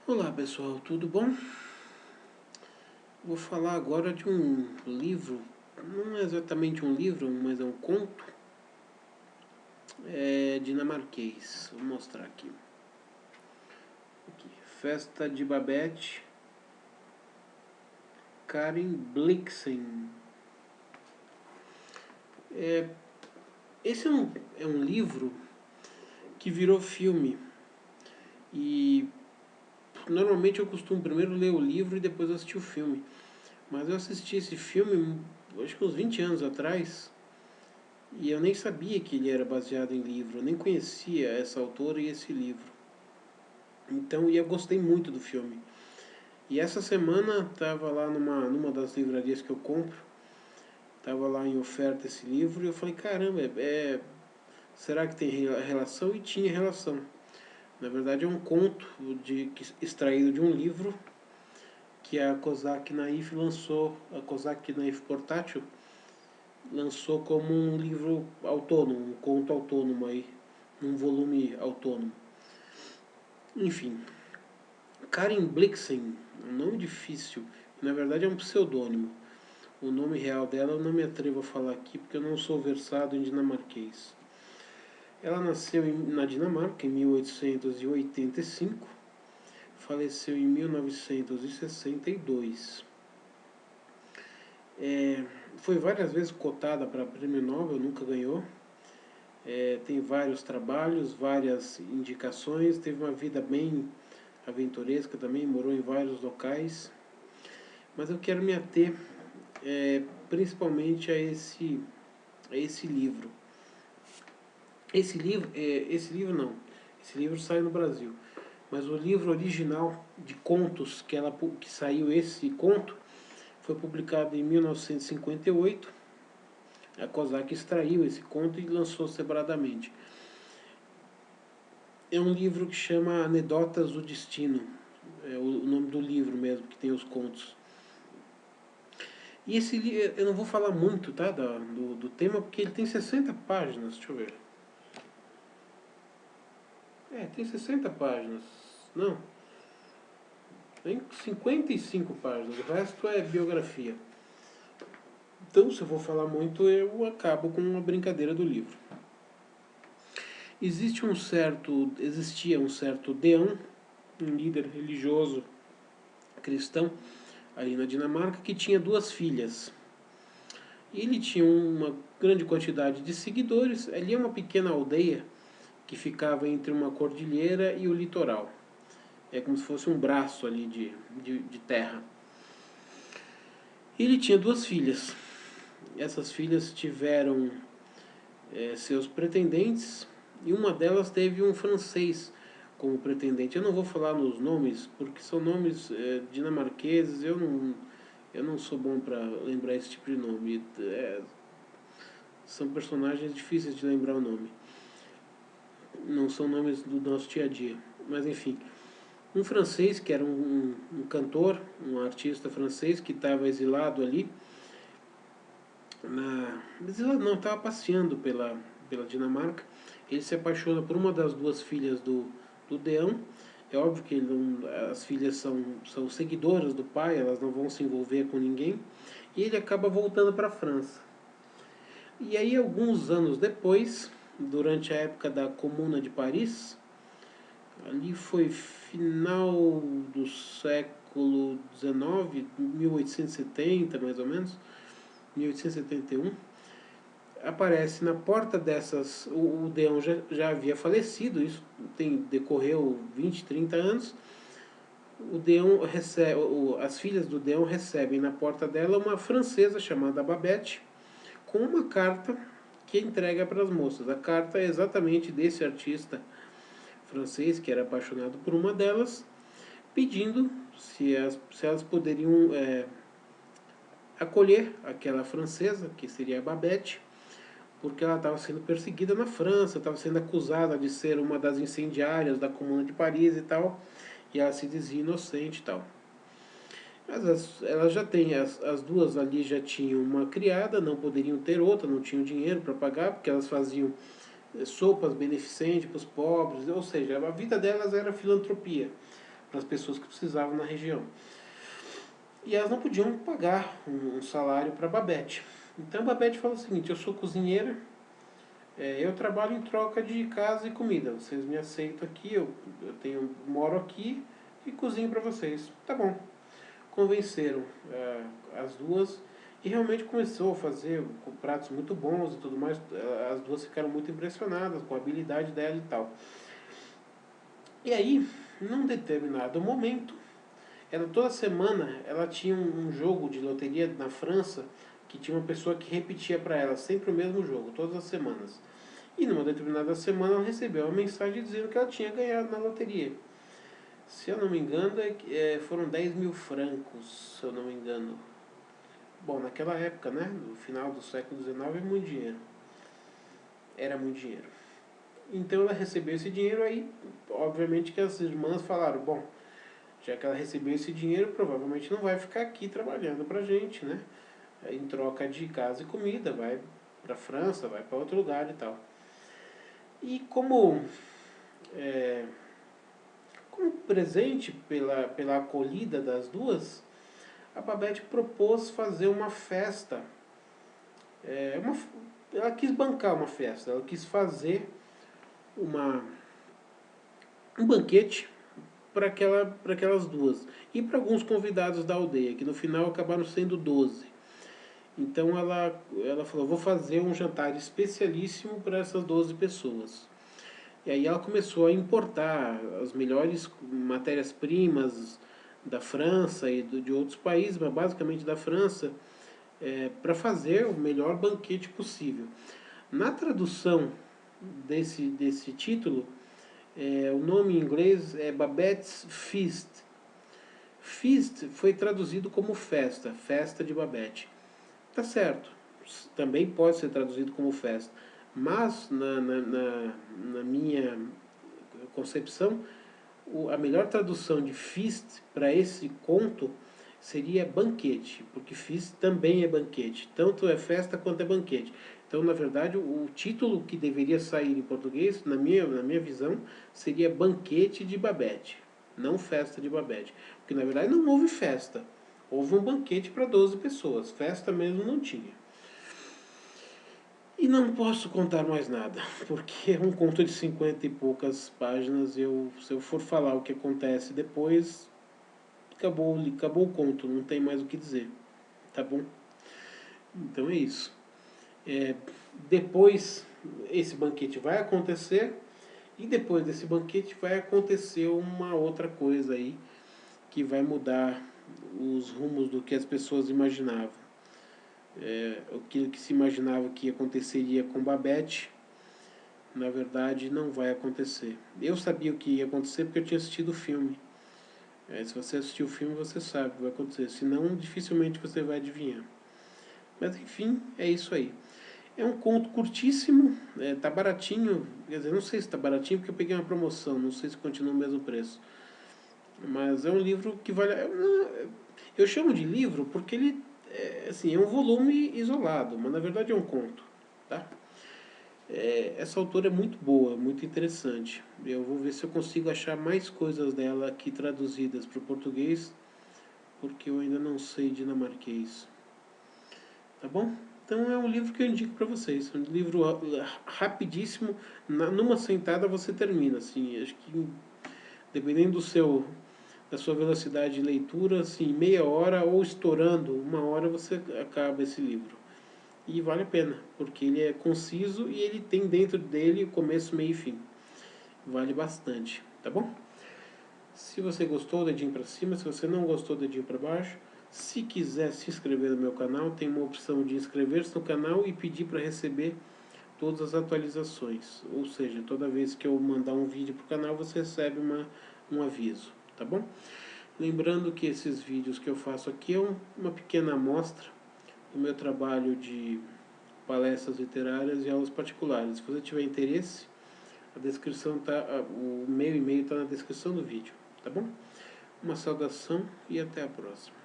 Olá pessoal, tudo bom? Vou falar agora de um livro, não é exatamente um livro, mas é um conto dinamarquês. Vou mostrar aqui. Festa de Babette, Karin Blixen. Esse é um livro que virou filme e normalmente eu costumo primeiro ler o livro e depois assistir o filme. Mas eu assisti esse filme, acho que uns 20 anos atrás, e eu nem sabia que ele era baseado em livro, eu nem conhecia essa autora e esse livro. Então, eu gostei muito do filme. E essa semana estava lá numa das livrarias que eu compro, estava lá em oferta esse livro e eu falei, caramba, será que tem relação? E tinha relação. Na verdade é um conto extraído de um livro que a Kozak Naif lançou, a Kozak Naif Portátil lançou como um livro autônomo, um conto autônomo aí, num volume autônomo. Enfim, Karin Blixen, um nome difícil, na verdade é um pseudônimo. O nome real dela eu não me atrevo a falar aqui porque eu não sou versado em dinamarquês. Ela nasceu na Dinamarca em 1885, faleceu em 1962. Foi várias vezes cotada para prêmio Nobel, nunca ganhou. Tem vários trabalhos, várias indicações, teve uma vida bem aventuresca também, morou em vários locais. Mas eu quero me ater principalmente a esse livro. Esse livro sai no Brasil. Mas o livro original de contos que saiu esse conto foi publicado em 1958. A Kozak extraiu esse conto e lançou separadamente. É um livro que chama Anedotas do Destino. É o nome do livro mesmo, que tem os contos. E esse livro, eu não vou falar muito, tá, do tema, porque ele tem 60 páginas, deixa eu ver. Tem 60 páginas. Não, tem 55 páginas, o resto é biografia. Então, se eu for falar muito, eu acabo com uma brincadeira do livro. Existia um certo Deão, um líder religioso cristão ali na Dinamarca, que tinha duas filhas. Ele tinha uma grande quantidade de seguidores. Ali é uma pequena aldeia que ficava entre uma cordilheira e o litoral. É como se fosse um braço ali de terra. Ele tinha duas filhas. Essas filhas tiveram seus pretendentes e uma delas teve um francês como pretendente. Eu não vou falar nos nomes porque são nomes dinamarqueses. Eu não sou bom para lembrar esse tipo de nome. São personagens difíceis de lembrar o nome. Não são nomes do nosso dia a dia. Mas enfim, um francês que era um cantor, um artista francês que estava exilado ali. Exilado não, estava passeando pela Dinamarca. Ele se apaixona por uma das duas filhas do Deão. É óbvio que as filhas são seguidoras do pai, elas não vão se envolver com ninguém. E ele acaba voltando para a França. E aí, alguns anos depois, durante a época da Comuna de Paris, ali foi final do século XIX, 1870 mais ou menos, 1871, aparece na porta dessas, o Deão já havia falecido, isso decorreu 20, 30 anos. O Deão recebe, as filhas do Deão recebem na porta dela uma francesa chamada Babette, com uma carta que entrega para as moças. A carta é exatamente desse artista francês que era apaixonado por uma delas, pedindo se elas poderiam acolher aquela francesa, que seria a Babette, porque ela estava sendo perseguida na França, estava sendo acusada de ser uma das incendiárias da Comuna de Paris e tal, e ela se dizia inocente e tal. Mas elas já têm, as duas ali já tinham uma criada, não poderiam ter outra, não tinham dinheiro para pagar, porque elas faziam sopas beneficentes para os pobres, ou seja, a vida delas era filantropia. para as pessoas que precisavam na região. E elas não podiam pagar um salário para Babette. Então Babette falou o seguinte: eu sou cozinheira, eu trabalho em troca de casa e comida. Vocês me aceitam aqui, moro aqui e cozinho para vocês. Tá bom. Convenceram as duas e realmente começou a fazer pratos muito bons e tudo mais. As duas ficaram muito impressionadas com a habilidade dela e tal. E aí, num determinado momento, toda semana ela tinha um jogo de loteria na França que tinha uma pessoa que repetia para ela sempre o mesmo jogo, todas as semanas. E numa determinada semana ela recebeu uma mensagem dizendo que ela tinha ganhado na loteria. Se eu não me engano, foram 10 mil francos, se eu não me engano. Bom, naquela época, né, no final do século XIX, é muito dinheiro. Era muito dinheiro. Então ela recebeu esse dinheiro aí, obviamente que as irmãs falaram, bom, já que ela recebeu esse dinheiro, provavelmente não vai ficar aqui trabalhando pra gente, né? Em troca de casa e comida, vai pra França, vai para outro lugar e tal. E como presente pela acolhida das duas, a Babette propôs fazer uma festa. Ela quis bancar uma festa, ela quis fazer um banquete para aquelas duas. E para alguns convidados da aldeia, que no final acabaram sendo 12. Então ela falou, vou fazer um jantar especialíssimo para essas 12 pessoas. E aí ela começou a importar as melhores matérias-primas da França e de outros países, mas basicamente da França, para fazer o melhor banquete possível. Na tradução desse título, o nome em inglês é Babette's Feast. Feast foi traduzido como festa, festa de Babette. Tá certo, também pode ser traduzido como festa, mas na minha concepção, a melhor tradução de feast para esse conto seria banquete, porque feast também é banquete, tanto é festa quanto é banquete. Então, na verdade, o título que deveria sair em português, na minha visão, seria Banquete de Babette, não Festa de Babette. Porque, na verdade, não houve festa. Houve um banquete para 12 pessoas. Festa mesmo não tinha. E não posso contar mais nada, porque é um conto de 50 e poucas páginas. Se eu for falar o que acontece depois, acabou o conto, não tem mais o que dizer. Tá bom? Então é isso. Depois, esse banquete vai acontecer, e depois desse banquete vai acontecer uma outra coisa aí, que vai mudar os rumos do que as pessoas imaginavam. Aquilo que se imaginava que aconteceria com Babette, na verdade não vai acontecer. Eu sabia o que ia acontecer porque eu tinha assistido o filme. Se você assistiu o filme, você sabe o que vai acontecer. Senão, dificilmente você vai adivinhar. Mas enfim, é isso aí. É um conto curtíssimo, tá baratinho. Quer dizer, não sei se tá baratinho porque eu peguei uma promoção, não sei se continua o mesmo preço. Mas é um livro que vale. Eu chamo de livro porque ele é um volume isolado, mas na verdade é um conto. Tá? Essa autora é muito boa, muito interessante. Eu vou ver se eu consigo achar mais coisas dela aqui traduzidas para o português, porque eu ainda não sei dinamarquês. Tá bom? Então é um livro que eu indico para vocês. É um livro rapidíssimo, numa sentada você termina. Assim, acho que dependendo da sua velocidade de leitura, assim, meia hora ou estourando 1 hora você acaba esse livro. E vale a pena, porque ele é conciso e ele tem dentro dele começo, meio e fim. Vale bastante, tá bom? Se você gostou, dedinho para cima. Se você não gostou, dedinho para baixo. Se quiser se inscrever no meu canal, tem uma opção de inscrever-se no canal e pedir para receber todas as atualizações. Ou seja, toda vez que eu mandar um vídeo para o canal, você recebe um aviso, tá bom? Lembrando que esses vídeos que eu faço aqui é uma pequena amostra do meu trabalho de palestras literárias e aulas particulares. Se você tiver interesse, o meu e-mail está na descrição do vídeo, tá bom? Uma saudação e até a próxima.